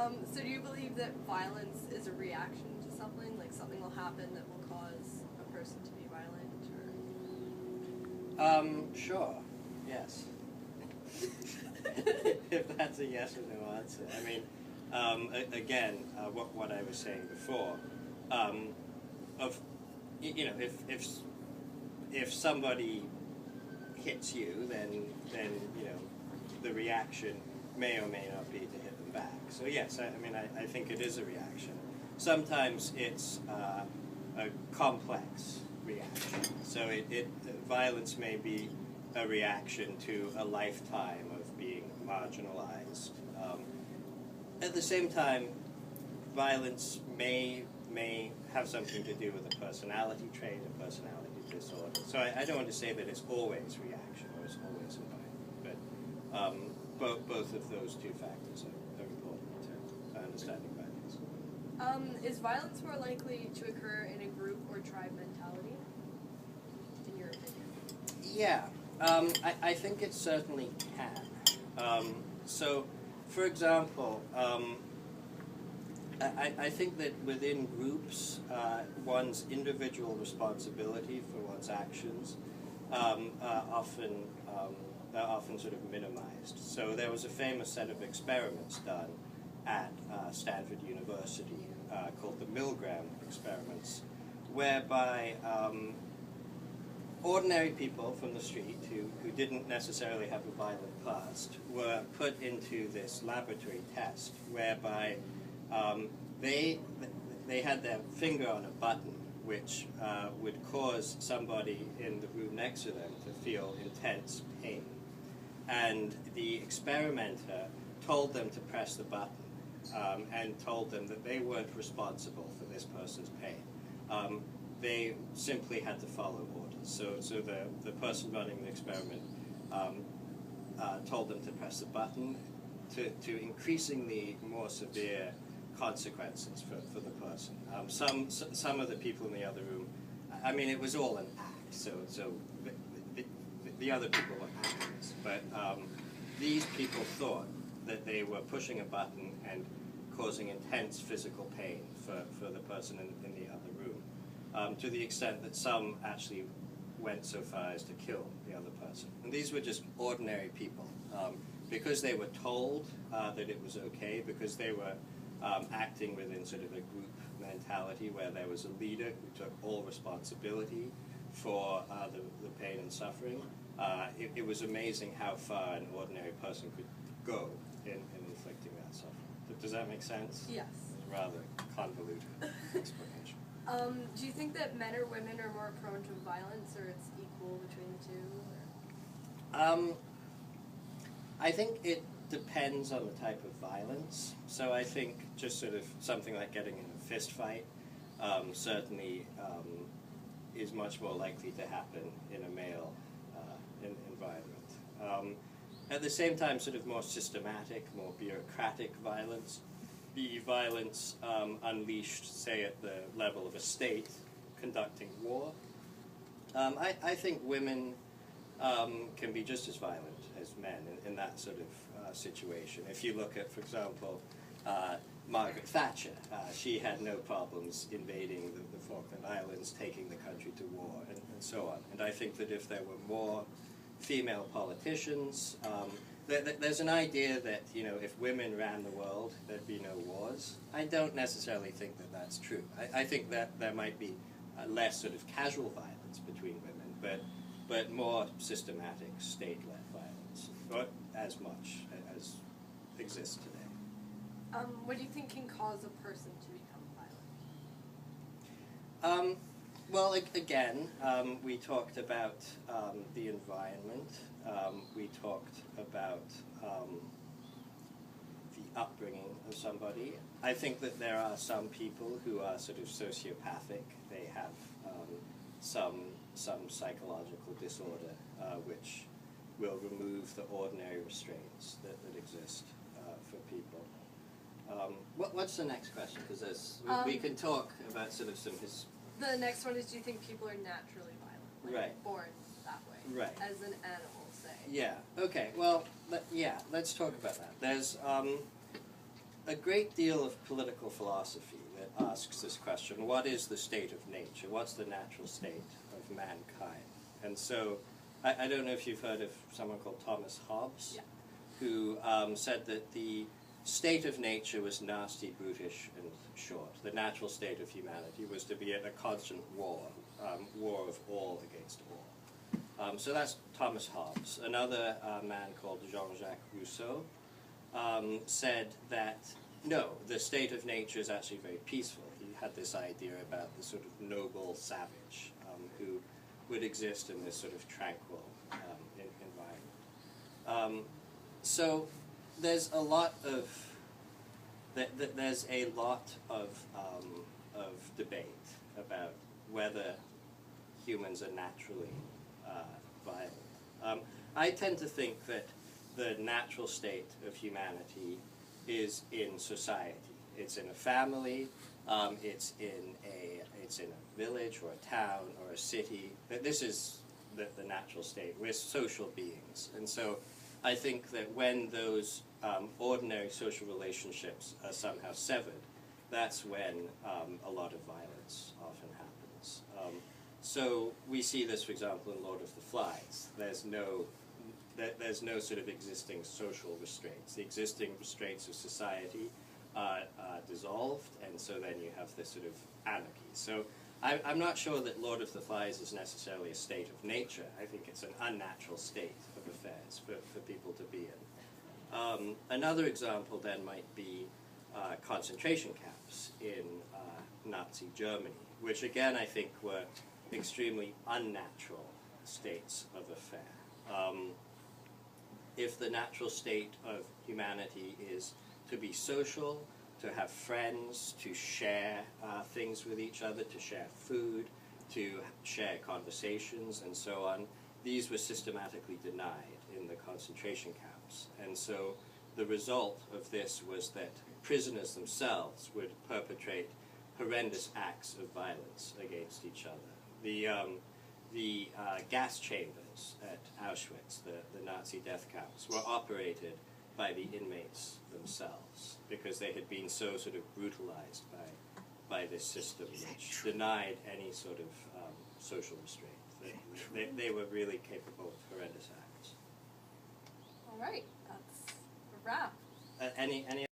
So do you believe that violence is a reaction to something? Like something will happen that will cause a person to be violent, or? Sure. Yes. If that's a yes or no answer. I mean, again, what I was saying before, of if somebody hits you, then the reaction may or may not be to hit them back. So yes, I think it is a reaction. Sometimes it's a complex reaction. So violence may be a reaction to a lifetime of being marginalized. At the same time, violence may have something to do with a personality trait, a personality disorder. So I don't want to say that it's always reaction or it's always violent, but both of those two factors are important to understanding violence. Is violence more likely to occur in a group or tribe mentality, in your opinion? Yeah, I think it certainly can. So, for example, I think that within groups, one's individual responsibility for one's actions are often sort of minimized. So there was a famous set of experiments done at Stanford University called the Milgram experiments, whereby ordinary people from the street who didn't necessarily have a violent past were put into this laboratory test whereby they had their finger on a button which would cause somebody in the room next to them to feel intense pain. And the experimenter told them to press the button and told them that they weren't responsible for this person's pain. They simply had to follow orders. So the person running the experiment told them to press the button to increasingly more severe consequences for the person. Some of the people in the other room, I mean, it was all an act, so the other people were actors, but these people thought that they were pushing a button and causing intense physical pain for the person in the other room, to the extent that some actually went so far as to kill the other person. And these were just ordinary people. Because they were told that it was okay, because they were acting within sort of a group mentality where there was a leader who took all responsibility for the pain and suffering, it was amazing how far an ordinary person could go in inflicting that suffering. Does that make sense? Yes. It's a rather convoluted explanation. Do you think that men or women are more prone to violence, or it's equal between the two? I think it depends on the type of violence. So I think just sort of something like getting in a fist fight certainly is much more likely to happen in a male environment. At the same time, sort of more systematic, more bureaucratic violence, the violence unleashed, say, at the level of a state conducting war. I think women can be just as violent as men in that sort of situation. If you look at, for example, Margaret Thatcher, she had no problems invading the Falkland Islands, taking the country to war, and so on. And I think that if there were more female politicians, there's an idea that, if women ran the world, there'd be no wars. I don't necessarily think that that's true. I think that there might be less sort of casual violence between women, but more systematic state-led violence, not as much as exists today. What do you think can cause a person to become violent? Well, again, we talked about the environment. We talked about the upbringing of somebody. I think that there are some people who are sort of sociopathic. They have some psychological disorder which will remove the ordinary restraints that exist for people. What's the next question? Because we can talk about sort of some The next one is, do you think people are naturally violent? Like Right. born that way? Right. As an animal, say? Yeah, okay, well, let's talk about that. There's, a great deal of political philosophy that asks this question: what is the state of nature? What's the natural state of mankind? And so, I don't know if you've heard of someone called Thomas Hobbes, Yeah. who said that the state of nature was nasty, brutish, and short. The natural state of humanity was to be at a constant war, war of all against all. So that's Thomas Hobbes. Another man called Jean-Jacques Rousseau said that, no, the state of nature is actually very peaceful. He had this idea about the sort of noble savage who would exist in this sort of tranquil environment. So there's a lot of debate about whether humans are naturally violent. I tend to think that the natural state of humanity is in society. It's in a family. It's in a village or a town or a city. This is the natural state. We're social beings, and so I think that when those ordinary social relationships are somehow severed, that's when a lot of violence often happens. So we see this, for example, in Lord of the Flies. There's no sort of existing social restraints. The existing restraints of society are dissolved, and so then you have this sort of anarchy. So I'm not sure that Lord of the Flies is necessarily a state of nature. I think it's an unnatural state of affairs for people to be in. Another example then might be concentration camps in Nazi Germany, which again I think were extremely unnatural states of affair. If the natural state of humanity is to be social, to have friends, to share things with each other, to share food, to share conversations, and so on, these were systematically denied in the concentration camps. And so the result of this was that prisoners themselves would perpetrate horrendous acts of violence against each other. The gas chambers at Auschwitz, the Nazi death camps, were operated by the inmates themselves because they had been so sort of brutalized by this system, which denied any sort of social restraint. They were really capable of horrendous acts. All right, that's a wrap. Any